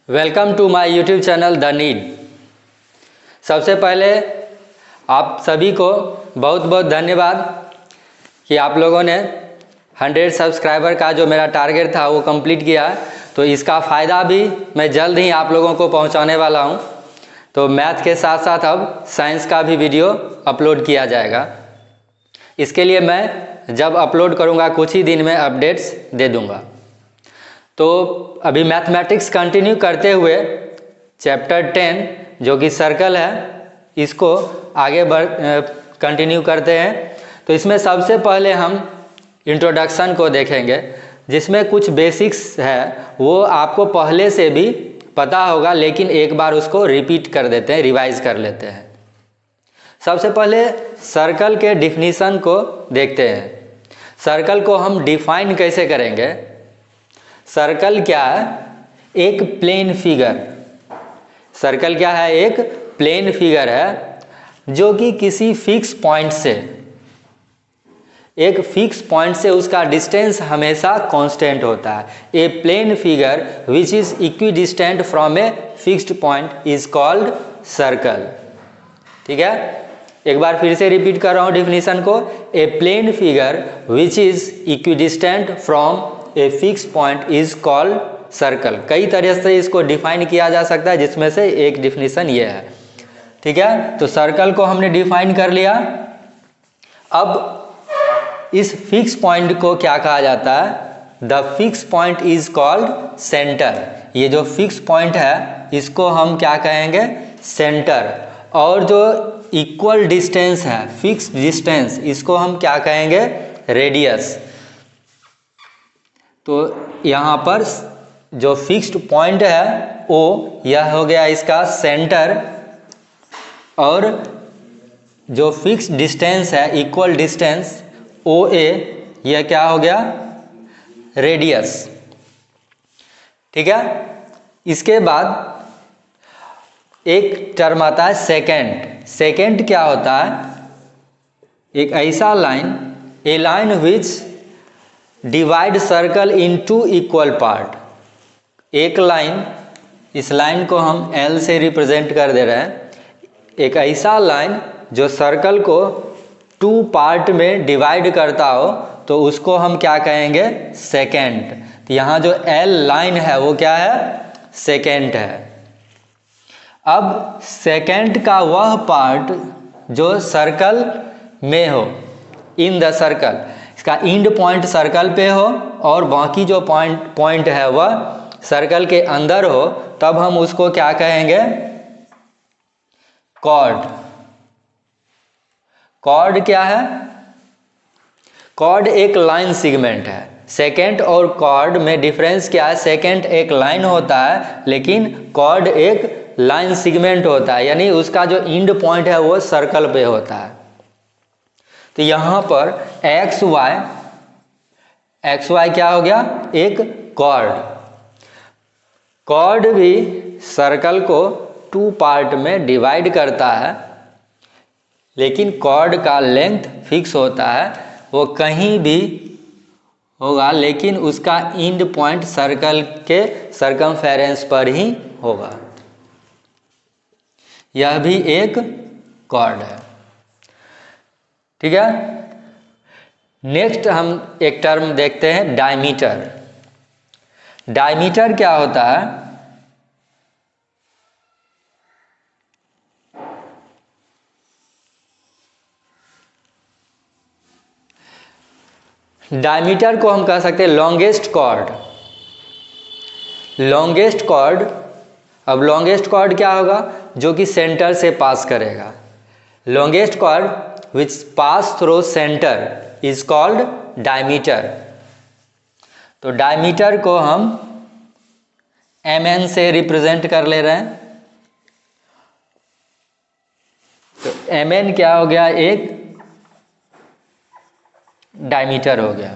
Welcome to my YouTube channel the need. सबसे पहले आप सभी को बहुत बहुत धन्यवाद कि आप लोगों ने 100 सब्सक्राइबर का जो मेरा टारगेट था वो कंप्लीट किया। तो इसका फ़ायदा भी मैं जल्द ही आप लोगों को पहुंचाने वाला हूं। तो मैथ के साथ साथ अब साइंस का भी वीडियो अपलोड किया जाएगा। इसके लिए मैं जब अपलोड करूंगा कुछ ही दिन में अपडेट्स दे दूंगा। तो अभी मैथमेटिक्स कंटिन्यू करते हुए चैप्टर 10 जो कि सर्कल है इसको आगे कंटिन्यू करते हैं। तो इसमें सबसे पहले हम इंट्रोडक्शन को देखेंगे जिसमें कुछ बेसिक्स है वो आपको पहले से भी पता होगा, लेकिन एक बार उसको रिपीट कर देते हैं, रिवाइज कर लेते हैं। सबसे पहले सर्कल के डिफिनीशन को देखते हैं। सर्कल को हम डिफाइन कैसे करेंगे? सर्कल क्या है? एक प्लेन फिगर। सर्कल क्या है? एक प्लेन फिगर है जो कि किसी फिक्स पॉइंट से, एक फिक्स पॉइंट से उसका डिस्टेंस हमेशा कांस्टेंट होता है। A plane figure which is equidistant from a fixed point is called circle. ठीक है, एक बार फिर से रिपीट कर रहा हूं डिफिनीशन को। A plane figure which is equidistant from a fix point is called circle. कई तरह से इसको डिफाइन किया जा सकता है जिसमें से एक डिफिनीशन ये है। ठीक है, तो सर्कल को हमने डिफाइन कर लिया। अब इस फिक्स पॉइंट को क्या कहा जाता है? The fix point is called centre. ये जो फिक्स पॉइंट है इसको हम क्या कहेंगे? सेंटर। और जो इक्वल डिस्टेंस है, फिक्स डिस्टेंस, इसको हम क्या कहेंगे? रेडियस। तो यहाँ पर जो फिक्स्ड पॉइंट है ओ, यह हो गया इसका सेंटर, और जो फिक्स डिस्टेंस है, इक्वल डिस्टेंस ओ ए, यह क्या हो गया? रेडियस। ठीक है, इसके बाद एक टर्म आता है सेकेंड। सेकेंड क्या होता है? एक ऐसा line, a line which divide circle in two equal part. एक लाइन, इस लाइन को हम L से रिप्रेजेंट कर दे रहे हैं। एक ऐसा लाइन जो सर्कल को 2 पार्ट में डिवाइड करता हो तो उसको हम क्या कहेंगे? सेकेंड। तो यहाँ जो L लाइन है वो क्या है? सेकेंड है। अब सेकेंड का वह पार्ट जो सर्कल में हो, इन द सर्कल, इसका एंड पॉइंट सर्कल पे हो और बाकी जो पॉइंट है वह सर्कल के अंदर हो, तब हम उसको क्या कहेंगे? कॉर्ड। कॉर्ड क्या है? कॉर्ड एक लाइन सेगमेंट है। सेकेंड और कॉर्ड में डिफरेंस क्या है? सेकेंड एक लाइन होता है लेकिन कॉर्ड एक लाइन सेगमेंट होता है, यानी उसका जो एंड पॉइंट है वो सर्कल पे होता है। तो यहाँ पर एक्स वाई क्या हो गया? एक कॉर्ड। कॉर्ड भी सर्कल को 2 पार्ट में डिवाइड करता है, लेकिन कॉर्ड का लेंथ फिक्स होता है, वो कहीं भी होगा लेकिन उसका एंड पॉइंट सर्कल के सर्कमफेरेंस पर ही होगा। यह भी एक कॉर्ड है। ठीक है, नेक्स्ट हम एक टर्म देखते हैं, डायमीटर। डायमीटर क्या होता है? डायमीटर को हम कह सकते हैं लॉन्गेस्ट कॉर्ड। लॉन्गेस्ट कॉर्ड, अब लॉन्गेस्ट कॉर्ड क्या होगा? जो कि सेंटर से पास करेगा। Longest chord which pass through centre is called diameter. तो डायमीटर को हम mn से रिप्रेजेंट कर ले रहे हैं। तो mn क्या हो गया? एक डायमीटर हो गया।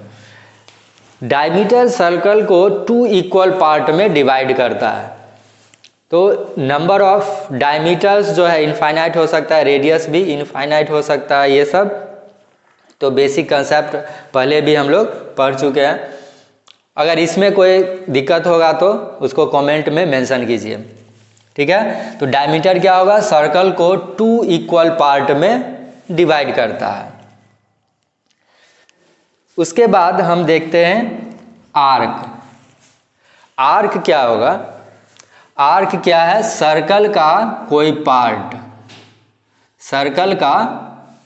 डायमीटर सर्कल को 2 इक्वल पार्ट में डिवाइड करता है। तो नंबर ऑफ डायमीटर्स जो है इनफाइनाइट हो सकता है, रेडियस भी इनफाइनाइट हो सकता है, ये सब तो बेसिक कंसेप्ट पहले भी हम लोग पढ़ चुके हैं। अगर इसमें कोई दिक्कत होगा तो उसको कमेंट में मेंशन कीजिए, ठीक है। तो डायमीटर क्या होगा, सर्कल को 2 इक्वल पार्ट में डिवाइड करता है। उसके बाद हम देखते हैं आर्क। आर्क क्या होगा, आर्क क्या है, सर्कल का कोई पार्ट, सर्कल का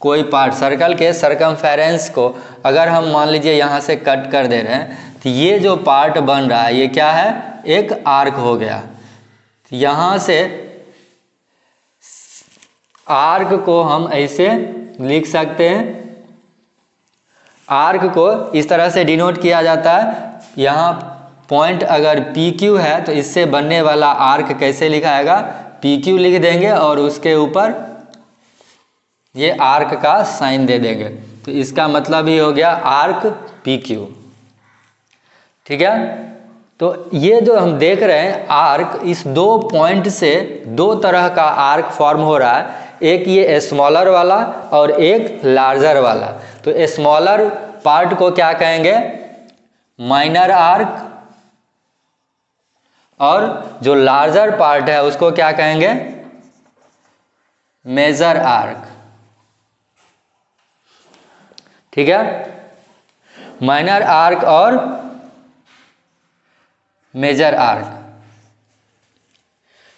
कोई पार्ट, सर्कल के सरकमफेरेंस को अगर हम मान लीजिए यहाँ से कट कर दे रहे हैं तो ये जो पार्ट बन रहा है ये क्या है, एक आर्क हो गया। यहाँ से आर्क को हम ऐसे लिख सकते हैं, आर्क को इस तरह से डिनोट किया जाता है। यहाँ पॉइंट अगर PQ है तो इससे बनने वाला आर्क कैसे लिखाएगा, PQ लिख देंगे और उसके ऊपर ये आर्क का साइन दे देंगे, तो इसका मतलब ही हो गया आर्क PQ, ठीक है। तो ये जो हम देख रहे हैं आर्क, इस 2 पॉइंट से 2 तरह का आर्क फॉर्म हो रहा है, एक ये स्मॉलर वाला और एक लार्जर वाला। तो स्मॉलर पार्ट को क्या कहेंगे, माइनर आर्क, और जो लार्जर पार्ट है उसको क्या कहेंगे, मेजर आर्क, ठीक है। माइनर आर्क और मेजर आर्क,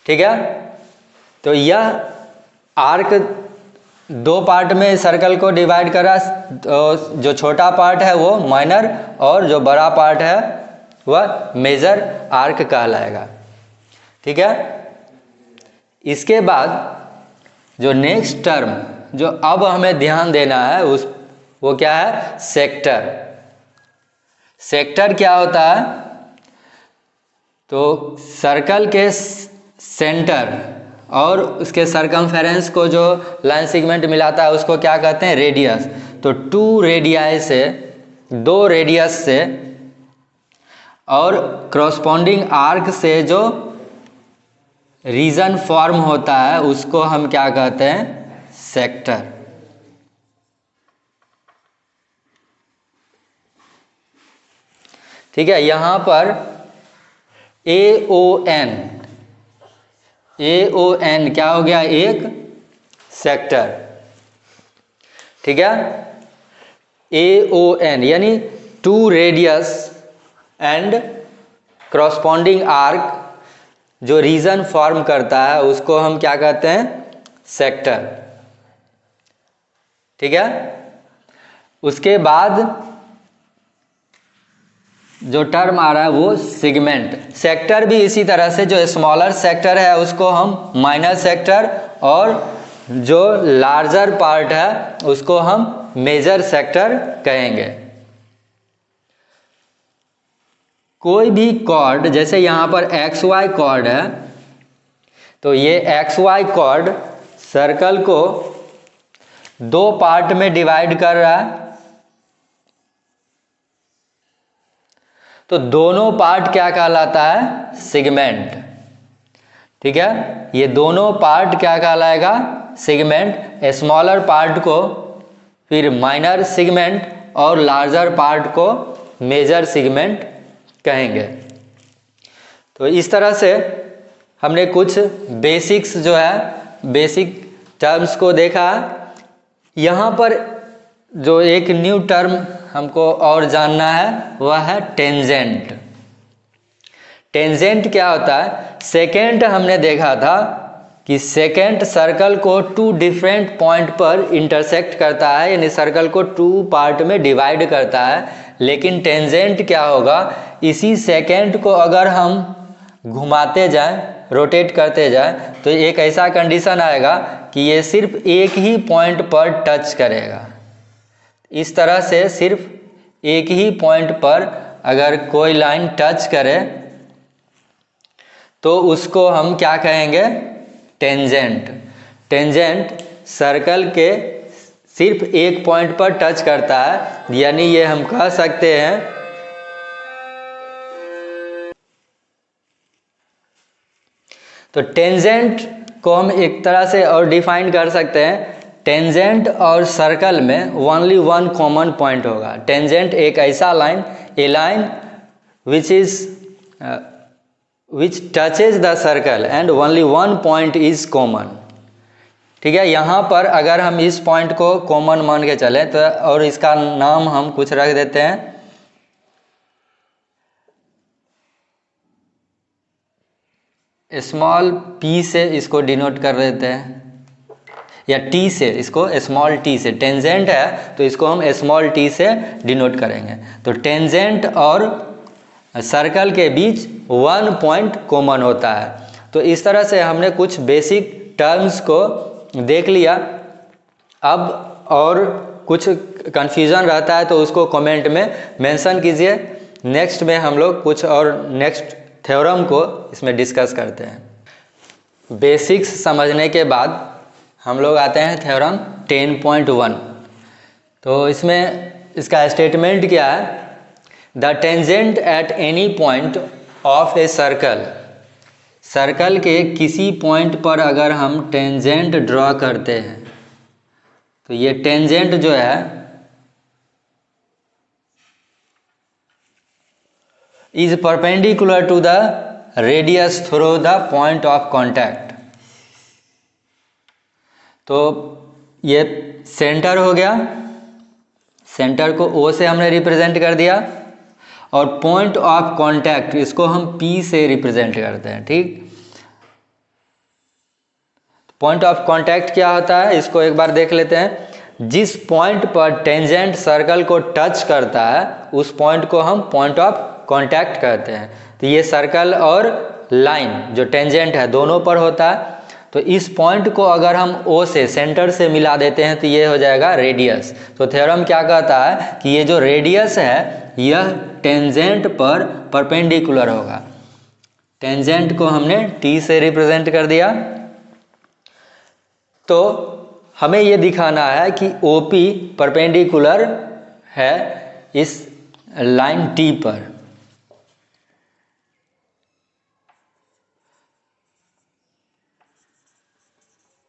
ठीक है। तो यह आर्क 2 पार्ट में सर्कल को डिवाइड करा, तो जो छोटा पार्ट है वो माइनर और जो बड़ा पार्ट है वह मेजर आर्क कहलाएगा, ठीक है। इसके बाद जो नेक्स्ट टर्म जो अब हमें ध्यान देना है वो क्या है, सेक्टर। सेक्टर क्या होता है, तो सर्कल के सेंटर और उसके सरकमफेरेंस को जो लाइन सेगमेंट मिलाता है उसको क्या कहते हैं, रेडियस। तो 2 रेडियाई से, 2 रेडियस से और क्रॉसपॉन्डिंग आर्क से जो रीजन फॉर्म होता है उसको हम क्या कहते हैं, सेक्टर, ठीक है। यहाँ पर AON, AON क्या हो गया, एक सेक्टर, ठीक है। AON यानी 2 रेडियस एंड क्रॉसपॉन्डिंग आर्क जो रीजन फॉर्म करता है उसको हम क्या कहते हैं, सेक्टर, ठीक है। उसके बाद जो टर्म आ रहा है वो सेगमेंट। सेक्टर भी इसी तरह से, जो स्मॉलर सेक्टर है उसको हम माइनर सेक्टर और जो लार्जर पार्ट है उसको हम मेजर सेक्टर कहेंगे। कोई भी कॉर्ड, जैसे यहाँ पर XY कॉर्ड है, तो ये XY कॉर्ड सर्कल को 2 पार्ट में डिवाइड कर रहा है, तो दोनों पार्ट क्या कहलाता है, सेगमेंट, ठीक है। ये दोनों पार्ट क्या कहलाएगा, सेगमेंट। स्मॉलर पार्ट को फिर माइनर सेगमेंट और लार्जर पार्ट को मेजर सेगमेंट कहेंगे। तो इस तरह से हमने कुछ बेसिक्स जो है, बेसिक टर्म्स को देखा। यहाँ पर जो एक न्यू टर्म हमको और जानना है वह है टेंजेंट। टेंजेंट क्या होता है, सेकेंट हमने देखा था कि सेकेंट सर्कल को 2 डिफरेंट पॉइंट पर इंटरसेक्ट करता है, यानी सर्कल को 2 पार्ट में डिवाइड करता है। लेकिन टेंजेंट क्या होगा, इसी सेकेंड को अगर हम घुमाते जाएं, रोटेट करते जाएं, तो एक ऐसा कंडीशन आएगा कि ये सिर्फ एक ही पॉइंट पर टच करेगा। इस तरह से सिर्फ एक ही पॉइंट पर अगर कोई लाइन टच करे तो उसको हम क्या कहेंगे, टेंजेंट। टेंजेंट सर्कल के सिर्फ एक पॉइंट पर टच करता है, यानी ये हम कह सकते हैं तो टेंजेंट को हम एक तरह से और डिफाइन कर सकते हैं, टेंजेंट और सर्कल में ओनली 1 कॉमन पॉइंट होगा। टेंजेंट एक ऐसा line, a line which touches the circle and only one point is common। ठीक है, यहाँ पर अगर हम इस पॉइंट को कॉमन मान के चले तो, और इसका नाम हम कुछ रख देते हैं स्मॉल p से, इसको डिनोट कर देते हैं, या t से, इसको स्मॉल t से, टेंजेंट है तो इसको हम स्मॉल t से डिनोट करेंगे। तो टेंजेंट और सर्कल के बीच वन पॉइंट कॉमन होता है। तो इस तरह से हमने कुछ बेसिक टर्म्स को देख लिया। अब और कुछ कन्फ्यूज़न रहता है तो उसको कमेंट में मेंशन कीजिए। नेक्स्ट में हम लोग कुछ और नेक्स्ट थ्योरम को इसमें डिस्कस करते हैं। बेसिक्स समझने के बाद हम लोग आते हैं थ्योरम 10.1। तो इसमें इसका स्टेटमेंट क्या है, the tangent at any point of a circle, circle के किसी पॉइंट पर अगर हम टेंजेंट ड्रॉ करते हैं तो ये टेंजेंट जो है is perpendicular to the radius through the point of contact. तो ये सेंटर हो गया, सेंटर को O से हमने रिप्रेजेंट कर दिया, और पॉइंट ऑफ कॉन्टैक्ट इसको हम P से रिप्रेजेंट करते हैं। ठीक, पॉइंट ऑफ कॉन्टैक्ट क्या होता है इसको एक बार देख लेते हैं। जिस पॉइंट पर टेंजेंट सर्कल को टच करता है उस पॉइंट को हम पॉइंट ऑफ कांटेक्ट कहते हैं। तो ये सर्कल और लाइन जो टेंजेंट है दोनों पर होता है। तो इस पॉइंट को अगर हम O से, सेंटर से मिला देते हैं तो ये हो जाएगा रेडियस। तो थ्योरम क्या कहता है कि ये जो रेडियस है यह टेंजेंट पर परपेंडिकुलर होगा। टेंजेंट को हमने T से रिप्रेजेंट कर दिया। तो हमें ये दिखाना है कि OP परपेंडिकुलर है इस लाइन T पर।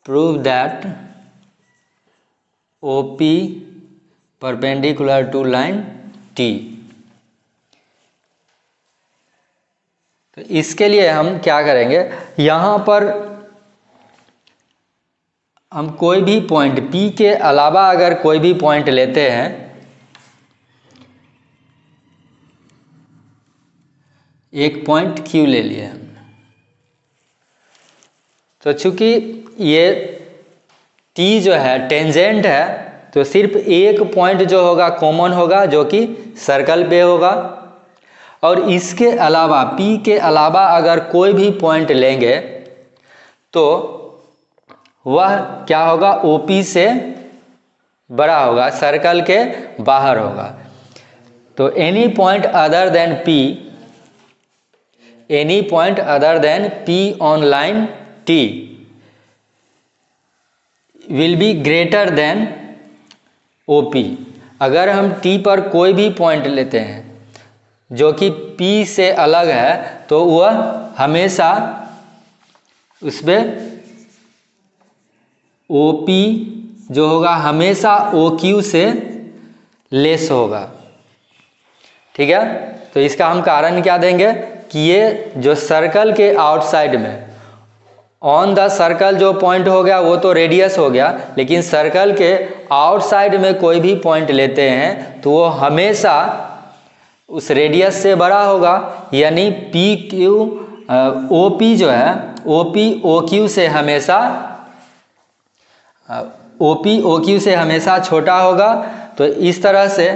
Prove that OP perpendicular to line T। तो इसके लिए हम क्या करेंगे, यहाँ पर हम कोई भी पॉइंट P के अलावा अगर कोई भी पॉइंट लेते हैं, एक पॉइंट Q ले लिया हमने, तो चूंकि ये T जो है टेंजेंट है तो सिर्फ एक पॉइंट जो होगा कॉमन होगा जो कि सर्कल पे होगा, और इसके अलावा P के अलावा अगर कोई भी पॉइंट लेंगे तो वह क्या होगा, OP से बड़ा होगा, सर्कल के बाहर होगा। तो any point other than P, any point other than P on line T will be greater than OP। अगर हम T पर कोई भी पॉइंट लेते हैं जो कि P से अलग है तो वह हमेशा उसमें OP जो होगा हमेशा OQ से लेस होगा। ठीक है, तो इसका हम कारण क्या देंगे कि ये जो सर्कल के आउटसाइड में, ऑन द सर्कल जो पॉइंट हो गया वो तो रेडियस हो गया, लेकिन सर्कल के आउटसाइड में कोई भी पॉइंट लेते हैं तो वो हमेशा उस रेडियस से बड़ा होगा, यानी OP जो है OP OQ से हमेशा OP OQ से हमेशा छोटा होगा। तो इस तरह से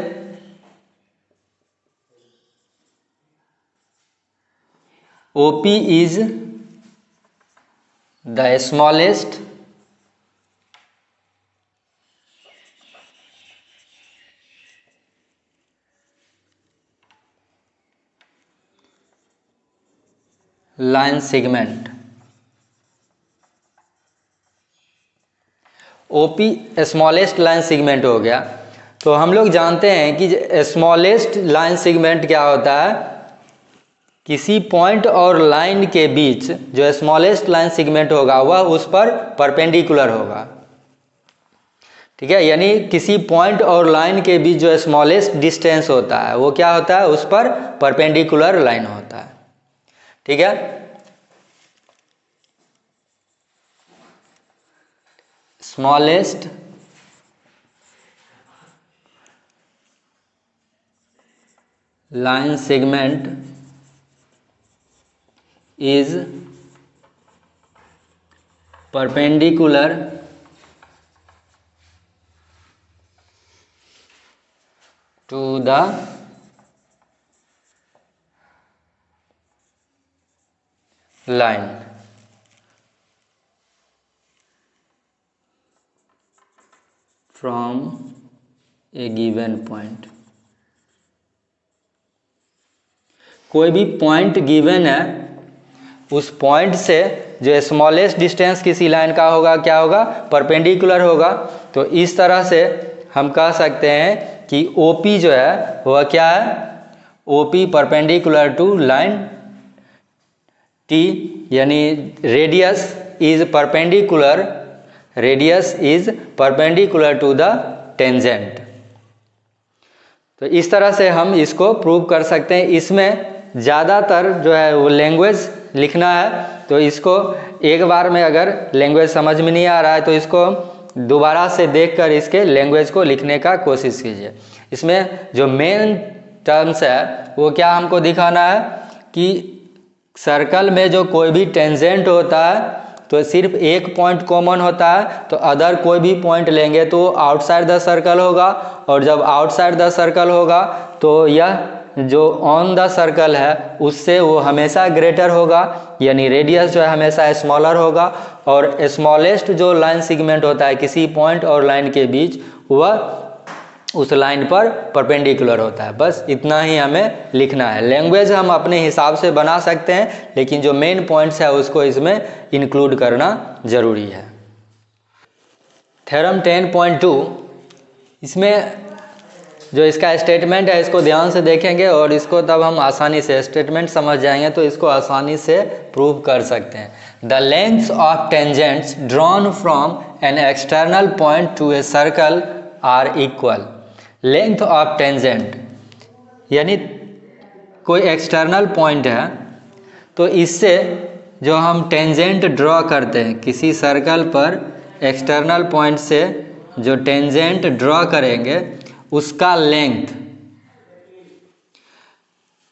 OP is the smallest line segment. OP smallest line segment हो गया। तो हम लोग जानते हैं कि स्मॉलेस्ट लाइन सेगमेंट क्या होता है, किसी पॉइंट और लाइन के बीच जो स्मॉलेस्ट लाइन सेगमेंट होगा वह उस पर परपेंडिकुलर होगा। ठीक है, यानी किसी पॉइंट और लाइन के बीच जो स्मॉलेस्ट डिस्टेंस होता है वो क्या होता है, उस पर परपेंडिकुलर लाइन होता है। ठीक है, smallest line segment is perpendicular to the line from a given point। कोई भी पॉइंट गिवन है, उस पॉइंट से जो स्मॉलेस्ट डिस्टेंस किसी लाइन का होगा क्या होगा, परपेंडिकुलर होगा। तो इस तरह से हम कह सकते हैं कि OP जो है वह क्या है, OP perpendicular to line T, यानी radius is perpendicular to the tangent. तो इस तरह से हम इसको प्रूव कर सकते हैं। इसमें ज़्यादातर जो है वो लैंग्वेज लिखना है, तो इसको एक बार में अगर लैंग्वेज समझ में नहीं आ रहा है तो इसको दोबारा से देखकर इसके लैंग्वेज को लिखने का कोशिश कीजिए। इसमें जो मेन टर्म्स है वो क्या हमको दिखाना है कि सर्कल में जो कोई भी टेंजेंट होता है तो सिर्फ एक पॉइंट कॉमन होता है, तो अदर कोई भी पॉइंट लेंगे तो आउटसाइड द सर्कल होगा, और जब आउटसाइड द सर्कल होगा तो यह जो ऑन द सर्कल है उससे वो हमेशा ग्रेटर होगा, यानी रेडियस जो है हमेशा स्मॉलर होगा, और स्मॉलेस्ट जो लाइन सेगमेंट होता है किसी पॉइंट और लाइन के बीच वह उस लाइन पर परपेंडिकुलर होता है। बस इतना ही हमें लिखना है। लैंग्वेज हम अपने हिसाब से बना सकते हैं, लेकिन जो मेन पॉइंट्स है उसको इसमें इंक्लूड करना जरूरी है। थ्योरम 10.2, इसमें जो इसका स्टेटमेंट है इसको ध्यान से देखेंगे और इसको तब हम आसानी से स्टेटमेंट समझ जाएंगे तो इसको आसानी से प्रूव कर सकते हैं। The lengths of tangents drawn from an external point to a circle are equal. Length of tangent यानी कोई एक्सटर्नल पॉइंट है, तो इससे जो हम टेंजेंट ड्रॉ करते हैं किसी सर्कल पर, एक्सटर्नल पॉइंट से जो टेंजेंट ड्रॉ करेंगे उसका लेंथ,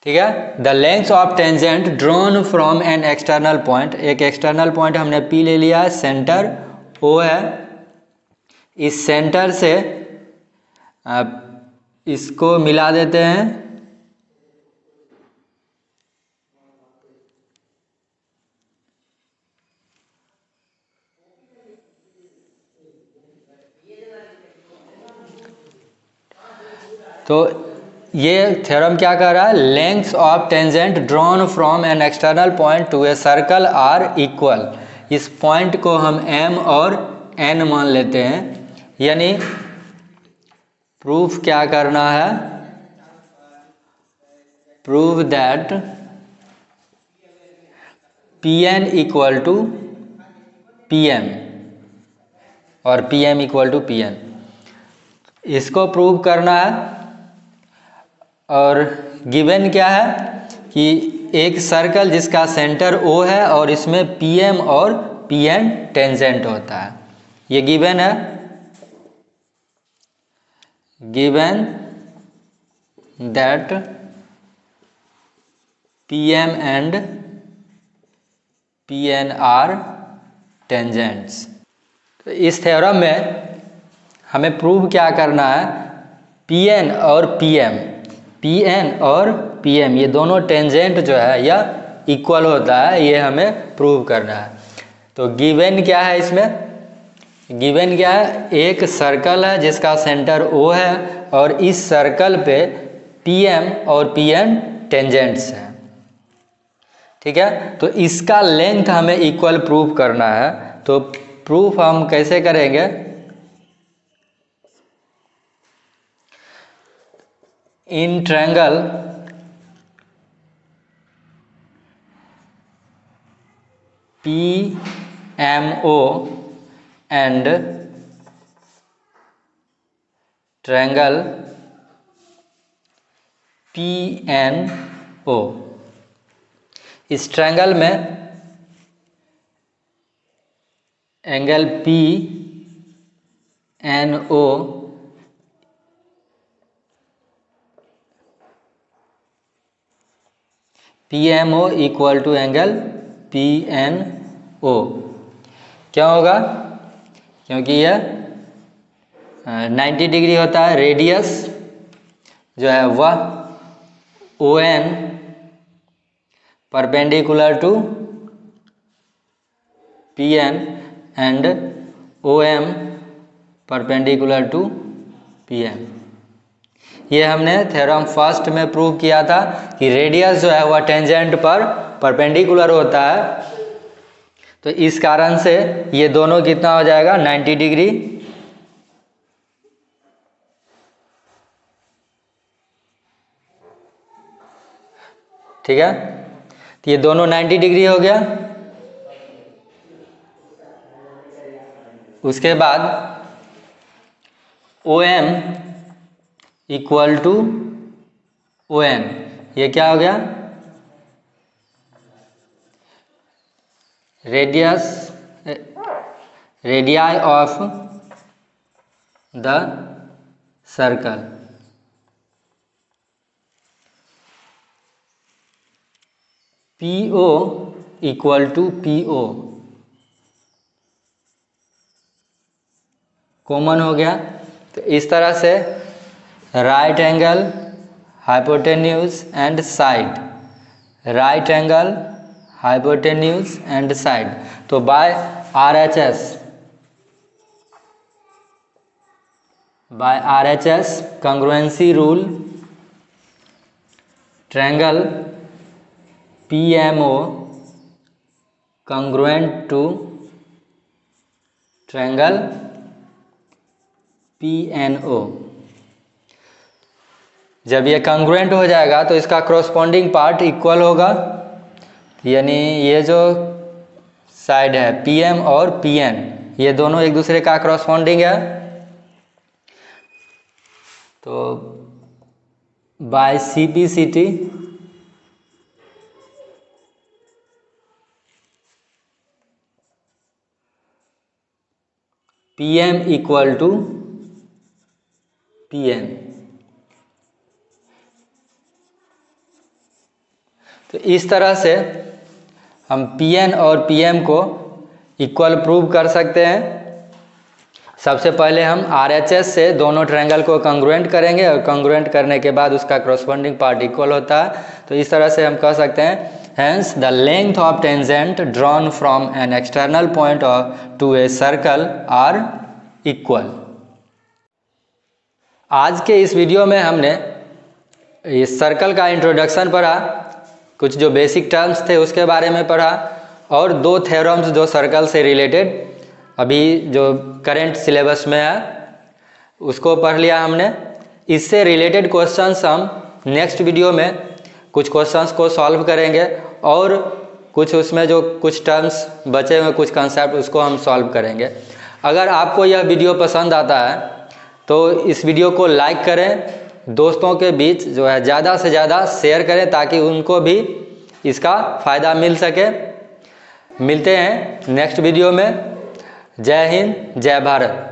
ठीक है, the length of tangent drawn from an external point. एक एक्सटर्नल पॉइंट हमने P ले लिया है, सेंटर O है, इस सेंटर से आप इसको मिला देते हैं, तो ये थ्योरम क्या कह रहा है, lengths of tangent drawn from an external point to a circle are equal. इस पॉइंट को हम M और N मान लेते हैं, यानी प्रूफ क्या करना है, prove that Pn equal to Pm और Pm इक्वल टू Pn, इसको प्रूव करना है। और गिवन क्या है कि एक सर्कल जिसका सेंटर O है और इसमें Pm और Pn टेंजेंट होता है, ये गिवन है। Given that Pm and Pn are tangents. तो इस थ्योरम में हमें प्रूव क्या करना है, Pn और Pm ये दोनों टेंजेंट जो है यह इक्वल होता है, ये हमें प्रूव करना है। तो गिवन क्या है, इसमें गिवन क्या है, एक सर्कल है जिसका सेंटर O है और इस सर्कल पे Pm और Pn टेंजेंट्स हैं, ठीक है। तो इसका लेंथ हमें इक्वल प्रूव करना है। तो प्रूफ हम कैसे करेंगे, in triangle PMO and triangle P N O. इस ट्रायंगल में angle P N O P M O equal to angle P N O. क्यों होगा? क्योंकि यह 90 डिग्री होता है। रेडियस जो है वह O N perpendicular to P N and O M perpendicular to P M. ये हमने थ्योरम फर्स्ट में प्रूव किया था कि रेडियस जो है वह टेंजेंट पर परपेंडिकुलर होता है। तो इस कारण से ये दोनों कितना हो जाएगा? 90 डिग्री। ठीक है, तो ये दोनों 90 डिग्री हो गया। उसके बाद O M equal to O N, ये क्या हो गया? Radii of the circle. P O equal to P O common हो गया। तो इस तरह से right angle, hypotenuse and side, right angle, hypotenuse and side. तो by RHS congruency rule, triangle PMO congruent to triangle PNO। जब ये congruent हो जाएगा तो इसका corresponding पार्ट इक्वल होगा, यानी ये जो साइड है PM और PN ये दोनों एक दूसरे का corresponding है। तो by CPCT PM equal to PN। तो इस तरह से हम PN और PM को इक्वल प्रूव कर सकते हैं। सबसे पहले हम RHS से दोनों ट्रायंगल को कंग्रुएंट करेंगे और कंग्रुएंट करने के बाद उसका corresponding पार्ट इक्वल होता है। तो इस तरह से हम कह सकते हैं hence the length of tangent drawn from an external point to a circle are equal। आज के इस वीडियो में हमने इस सर्कल का इंट्रोडक्शन पढ़ा, कुछ जो बेसिक टर्म्स थे उसके बारे में पढ़ा, और दो थ्योरम्स जो सर्कल से रिलेटेड अभी जो करंट सिलेबस में है उसको पढ़ लिया हमने। इससे रिलेटेड क्वेश्चंस हम नेक्स्ट वीडियो में कुछ क्वेश्चंस को सॉल्व करेंगे और कुछ उसमें जो कुछ टर्म्स बचे हुए कुछ कंसेप्ट उसको हम सॉल्व करेंगे। अगर आपको यह वीडियो पसंद आता है तो इस वीडियो को लाइक करें, दोस्तों के बीच जो है ज़्यादा से ज़्यादा शेयर करें ताकि उनको भी इसका फ़ायदा मिल सके। मिलते हैं नेक्स्ट वीडियो में। जय हिंद, जय भारत।